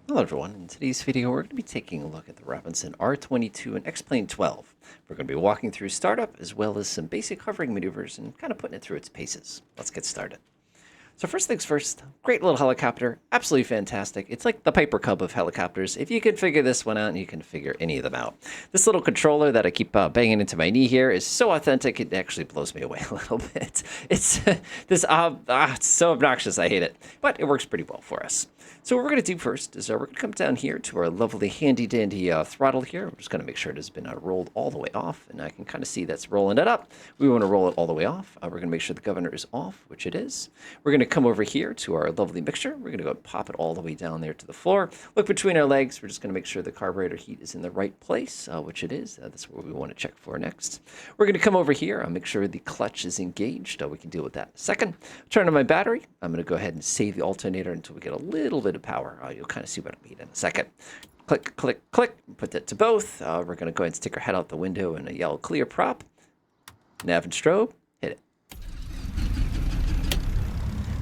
Hello everyone, in today's video we're going to be taking a look at the Robinson R22 and X-Plane 12. We're going to be walking through startup as well as some basic hovering maneuvers and kind of putting it through its paces. Let's get started. So first things first, great little helicopter, absolutely fantastic. It's like the Piper Cub of helicopters. If you can figure this one out, you can figure any of them out. This little controller that I keep banging into my knee here is so authentic, it actually blows me away a little bit. It's it's so obnoxious, I hate it. But it works pretty well for us. So what we're going to do first is we're going to come down here to our lovely handy-dandy throttle here. We're just going to make sure it has been rolled all the way off, and I can kind of see that's rolling it up. We want to roll it all the way off. We're going to make sure the governor is off, which it is. We're going to come over here to our lovely mixture. We're going to go and pop it all the way down there to the floor. Look between our legs. We're just going to make sure the carburetor heat is in the right place, which it is. That's what we want to check for next. We're going to come over here. Make sure the clutch is engaged. We can deal with that in a second. Turn on my battery. I'm going to go ahead and save the alternator until we get a little bit of power. You'll kind of see what I mean in a second. Click, click, click. Put that to both. We're going to go ahead and stick our head out the window in a yellow clear prop. Nav and strobe. Hit it.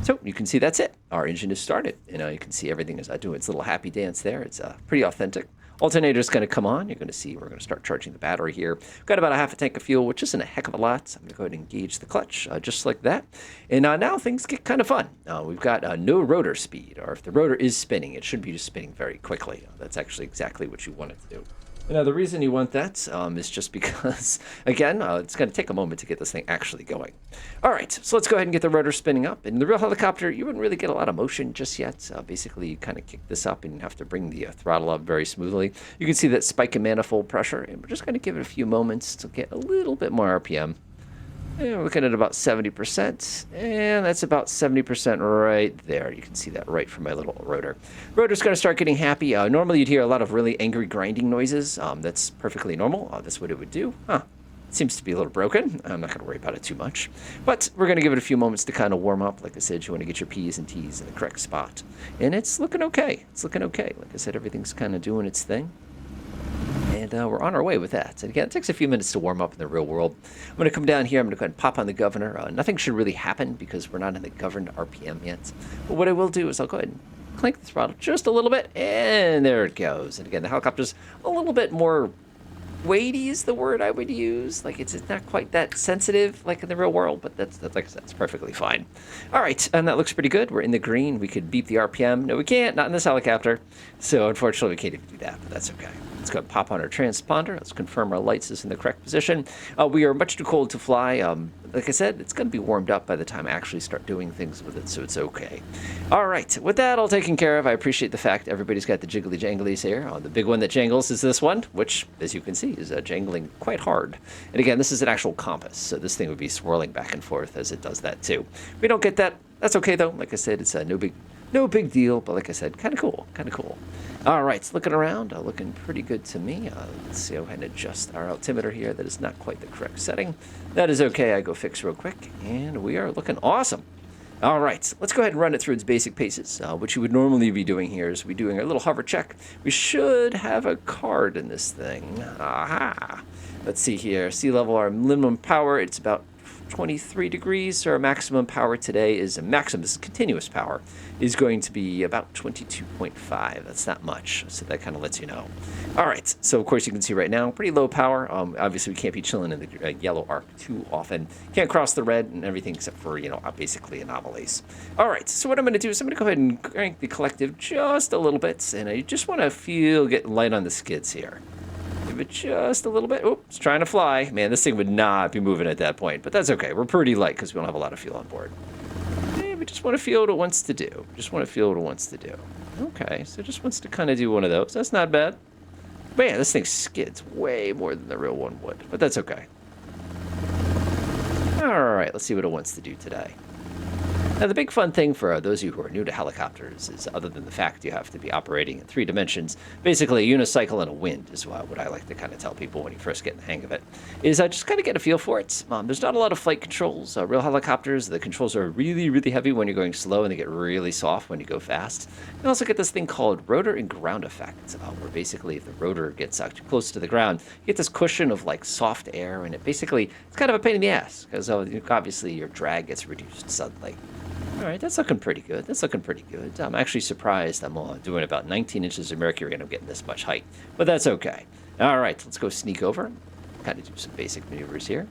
So you can see that's it. Our engine is started. You can see everything is doing its little happy dance there. It's pretty authentic. Alternator is going to come on. You're going to see we're going to start charging the battery here. We've got about a half a tank of fuel, which isn't a heck of a lot. So I'm going to go ahead and engage the clutch just like that. And now things get kind of fun. We've got no rotor speed, or if the rotor is spinning, it should be just spinning very quickly. That's actually exactly what you want it to do. Now, the reason you want that is just because, again, it's going to take a moment to get this thing actually going. All right, so let's go ahead and get the rotor spinning up. In the real helicopter, you wouldn't really get a lot of motion just yet. Basically, you kind of kick this up and you have to bring the throttle up very smoothly. You can see that spike in manifold pressure, and we're just going to give it a few moments to get a little bit more RPM. And we're looking at about 70%, and that's about 70% right there. You can see that right from my little rotor. Rotor's going to start getting happy. Normally, you'd hear a lot of really angry grinding noises. That's perfectly normal. That's what it would do. It seems to be a little broken. I'm not going to worry about it too much. But we're going to give it a few moments to kind of warm up. Like I said, you want to get your P's and T's in the correct spot. And it's looking okay. It's looking okay. Like I said, everything's kind of doing its thing. And we're on our way with that. And again, it takes a few minutes to warm up in the real world. I'm going to come down here. I'm going to go ahead and pop on the governor. Nothing should really happen because we're not in the governed RPM yet. But what I will do is I'll go ahead and clank the throttle just a little bit. And there it goes. And again, the helicopter's a little bit more weighty is the word I would use. Like it's not quite that sensitive like in the real world, but that's like I said, it's perfectly fine. All right, and that looks pretty good. We're in the green. We could beep the RPM. No, we can't. Not in this helicopter. So unfortunately, we can't even do that, but that's okay. Let's go pop on our transponder. Let's confirm our lights is in the correct position. We are much too cold to fly. Like I said, it's going to be warmed up by the time I actually start doing things with it, so it's okay. All right, with that all taken care of, I appreciate the fact everybody's got the jiggly janglies here. The big one that jangles is this one, which, as you can see, is jangling quite hard. And again, this is an actual compass, so this thing would be swirling back and forth as it does that too. If we don't get that, that's okay though. Like I said, it's no big deal, but like I said, kind of cool. All right, looking around, looking pretty good to me. Let's see, I'll go ahead and adjust our altimeter here. That is not quite the correct setting. That is okay. I go fix real quick, and we are looking awesome. All right, let's go ahead and run it through its basic paces. What you would normally be doing here is we're doing our little hover check. We should have a card in this thing. Aha. Let's see here. Sea level, our minimum power, it's about 23 degrees, so our maximum power today is this is continuous power, is going to be about 22.5. That's not much, so that kind of lets you know. All right, so of course you can see right now, pretty low power. Obviously we can't be chilling in the yellow arc too often. Can't cross the red and everything except for, basically anomalies. All right, so what I'm going to do is I'm going to go ahead and crank the collective just a little bit, and I just want to get light on the skids here. It just a little bit. Oops, it's trying to fly. Man, this thing would not be moving at that point, but that's okay. We're pretty light because we don't have a lot of fuel on board. We just want to feel what it wants to do. Okay, so it just wants to kind of do one of those. That's not bad. Man, this thing skids way more than the real one would, but that's okay. All right, let's see what it wants to do today. Now, the big fun thing for those of you who are new to helicopters is, other than the fact you have to be operating in 3 dimensions, basically a unicycle and a wind is what I like to kind of tell people when you first get in the hang of it, is just kind of get a feel for it. There's not a lot of flight controls. Real helicopters, the controls are really, really heavy when you're going slow, and they get really soft when you go fast. You also get this thing called rotor and ground effect, where basically if the rotor gets too close to the ground, you get this cushion of like soft air, and it's kind of a pain in the ass, because obviously your drag gets reduced suddenly. All right, that's looking pretty good. That's looking pretty good. I'm actually surprised. I'm doing about 19 inches of mercury and I'm getting this much height, but that's okay. All right, let's go sneak over. Kind of do some basic maneuvers here.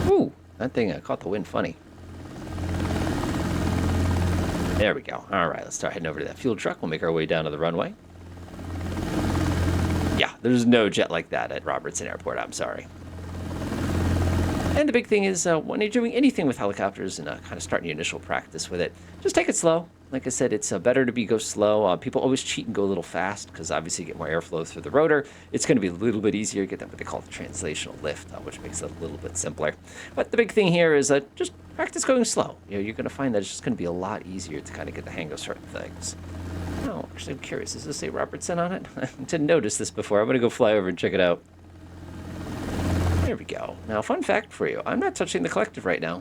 Ooh, that thing caught the wind funny. There we go. All right, let's start heading over to that fuel truck. We'll make our way down to the runway. Yeah, there's no jet like that at Robertson Airport. I'm sorry. And the big thing is when you're doing anything with helicopters and kind of starting your initial practice with it, just take it slow. Like I said, it's better to go slow. People always cheat and go a little fast because obviously you get more airflow through the rotor. It's going to be a little bit easier. You get that what they call the translational lift, which makes it a little bit simpler. But the big thing here is just practice going slow. You're going to find that it's just going to be a lot easier to kind of get the hang of certain things. Oh, actually, I'm curious. Does this say Robertson on it? I didn't notice this before. I'm going to go fly over and check it out. There we go. Now, fun fact for you. I'm not touching the collective right now.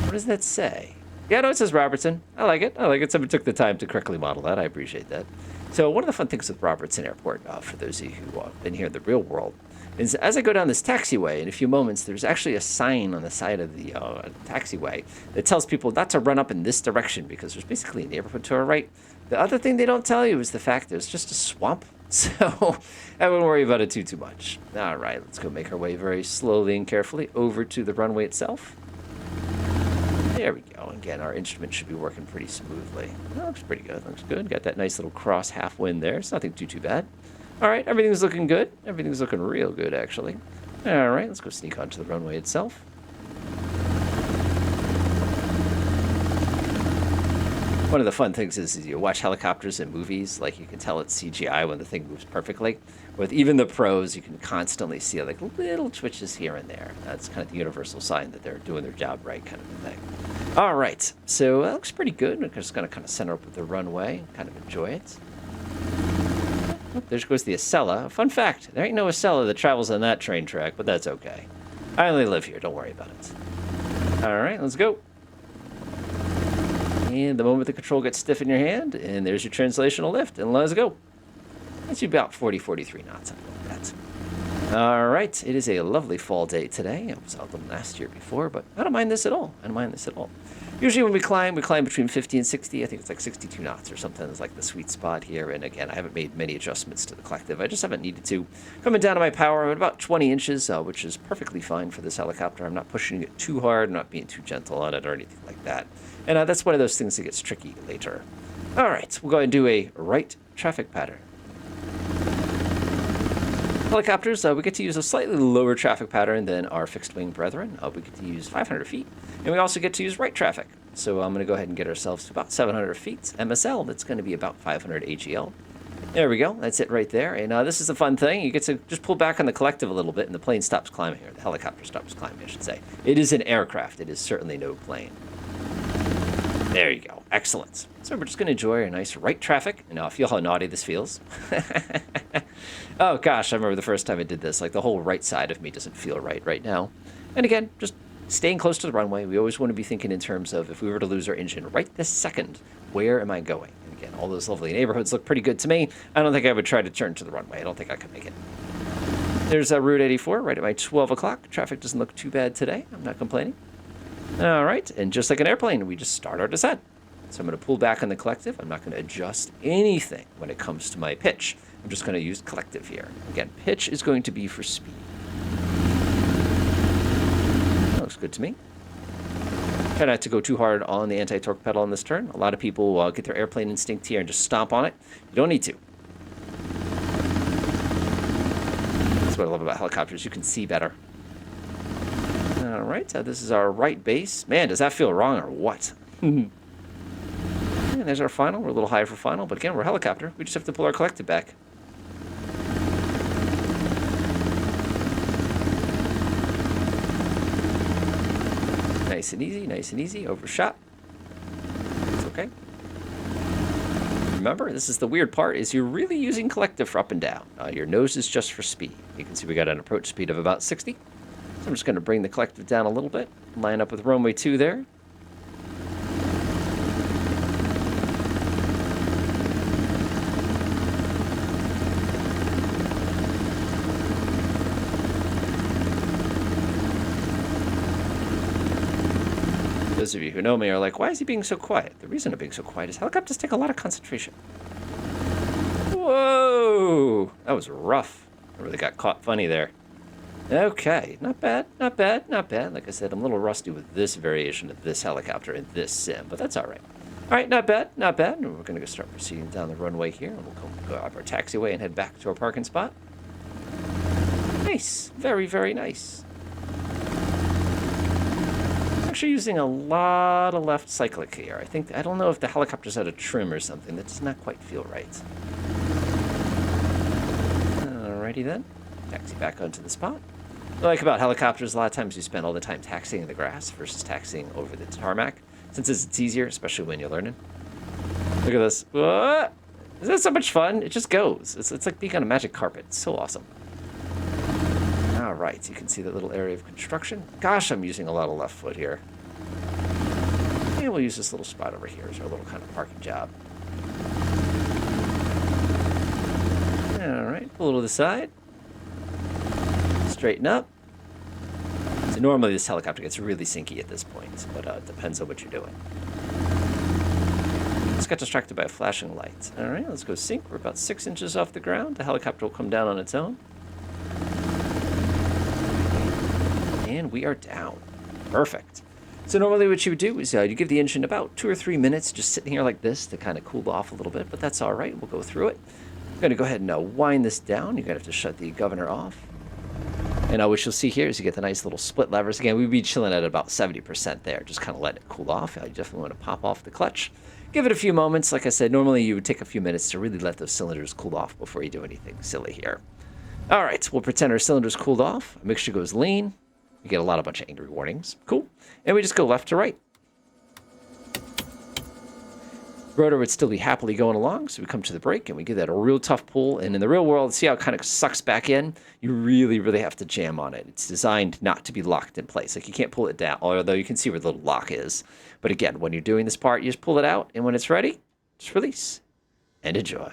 What does that say? Yeah, no, it says Robertson. I like it. I like it. Someone took the time to correctly model that. I appreciate that. So one of the fun things with Robertson Airport, for those of you who have been here in the real world, is as I go down this taxiway in a few moments, there's actually a sign on the side of the taxiway that tells people not to run up in this direction because there's basically a neighborhood to our right. The other thing they don't tell you is the fact there's just a swamp. So I wouldn't worry about it too much. All right, let's go make our way very slowly and carefully over to the runway itself. There we go. Again, our instrument should be working pretty smoothly. That looks pretty good. Looks good. Got that nice little cross half wind there. It's nothing too bad. All right, everything's looking good. Everything's looking real good, actually. All right, let's go sneak onto the runway itself. One of the fun things is you watch helicopters in movies, like you can tell it's CGI when the thing moves perfectly. With even the pros, you can constantly see like little twitches here and there. That's kind of the universal sign that they're doing their job right, kind of a thing. All right, so that looks pretty good. I'm just going to kind of center up with the runway, kind of enjoy it. Oh, there goes the Acela. Fun fact, there ain't no Acela that travels on that train track, but that's okay. I only live here, don't worry about it. All right, let's go. And the moment the control gets stiff in your hand, and there's your translational lift, and let's go. That's about 40, 43 knots, something like that. All right, it is a lovely fall day today. It was out last year before, but I don't mind this at all. I don't mind this at all. Usually when we climb between 50 and 60. I think it's like 62 knots or something is like the sweet spot here. And again, I haven't made many adjustments to the collective. I just haven't needed to. Coming down to my power, I'm at about 20 inches, which is perfectly fine for this helicopter. I'm not pushing it too hard. I'm not being too gentle on it or anything like that. And that's one of those things that gets tricky later. All right, we'll go ahead and do a right traffic pattern. Helicopters, we get to use a slightly lower traffic pattern than our fixed-wing brethren. We get to use 500 feet, and we also get to use right traffic. So I'm going to go ahead and get ourselves to about 700 feet. MSL, that's going to be about 500 AGL. There we go. That's it right there. And this is the fun thing. You get to just pull back on the collective a little bit, and the plane stops climbing, or the helicopter stops climbing, I should say. It is an aircraft. It is certainly no plane. There you go. Excellent. So we're just going to enjoy a nice right traffic. And now feel how naughty this feels. Oh, gosh, I remember the first time I did this. Like, the whole right side of me doesn't feel right now. And again, just staying close to the runway. We always want to be thinking in terms of if we were to lose our engine right this second, where am I going? And again, all those lovely neighborhoods look pretty good to me. I don't think I would try to turn to the runway. I don't think I could make it. There's Route 84 right at my 12 o'clock. Traffic doesn't look too bad today. I'm not complaining. All right, and just like an airplane, we just start our descent. So I'm going to pull back on the collective. I'm not going to adjust anything when it comes to my pitch. I'm just going to use collective here. Again, pitch is going to be for speed. That looks good to me. Try not to go too hard on the anti-torque pedal on this turn. A lot of people get their airplane instinct here and just stomp on it. You don't need to. That's what I love about helicopters. You can see better. All right, this is our right base. Man, does that feel wrong or what? And there's our final. We're a little higher for final, but again, we're a helicopter. We just have to pull our collective back. Nice and easy, overshot. It's okay. Remember, this is the weird part, is you're really using collective for up and down. Your nose is just for speed. You can see we got an approach speed of about 60. So I'm just going to bring the collective down a little bit, line up with runway 2 there. those of you who know me are like, why is he being so quiet? The reason I'm being so quiet is helicopters take a lot of concentration. Whoa! That was rough. I really got caught funny there. Okay, not bad, not bad, not bad. Like I said, I'm a little rusty with this variation of this helicopter in this sim, but that's all right. All right, not bad, not bad. And we're going to start proceeding down the runway here, and we'll go up our taxiway and head back to our parking spot. Nice, very, very nice. Actually using a lot of left cyclic here. I don't know if the helicopter's out of trim or something. That does not quite feel right. Alrighty then. Taxi back onto the spot. What I like about helicopters, a lot of times you spend all the time taxiing in the grass versus taxiing over the tarmac. Since it's easier, especially when you're learning. Look at this. What? Isn't that so much fun? It just goes. It's like being on a magic carpet. It's so awesome. All right, so you can see that little area of construction. Gosh, I'm using a lot of left foot here. And we'll use this little spot over here as our little kind of parking job. All right, pull to the side. Straighten up. So normally this helicopter gets really sinky at this point, but it depends on what you're doing. Just got distracted by a flashing light. All right, let's go sync. We're about 6 inches off the ground. The helicopter will come down on its own. And we are down. Perfect. So normally what you would do is you give the engine about 2 or 3 minutes just sitting here like this to kind of cool off a little bit, but that's all right. We'll go through it. I'm going to go ahead and wind this down. You're going to have to shut the governor off. And what you'll see here is you get the nice little split levers. Again, we'd be chilling at about 70% there, just kind of letting it cool off. You definitely want to pop off the clutch. Give it a few moments. Like I said, normally you would take a few minutes to really let those cylinders cool off before you do anything silly here. All right, we'll pretend our cylinders cooled off. Mixture goes lean. You get a bunch of angry warnings. Cool. And we just go left to right. Rotor would still be happily going along, so we come to the brake and we give that a real tough pull. And in the real world, see how it kind of sucks back in? You really, really have to jam on it. It's designed not to be locked in place. Like you can't pull it down, although you can see where the little lock is. But again, when you're doing this part, you just pull it out, and when it's ready, just release and enjoy.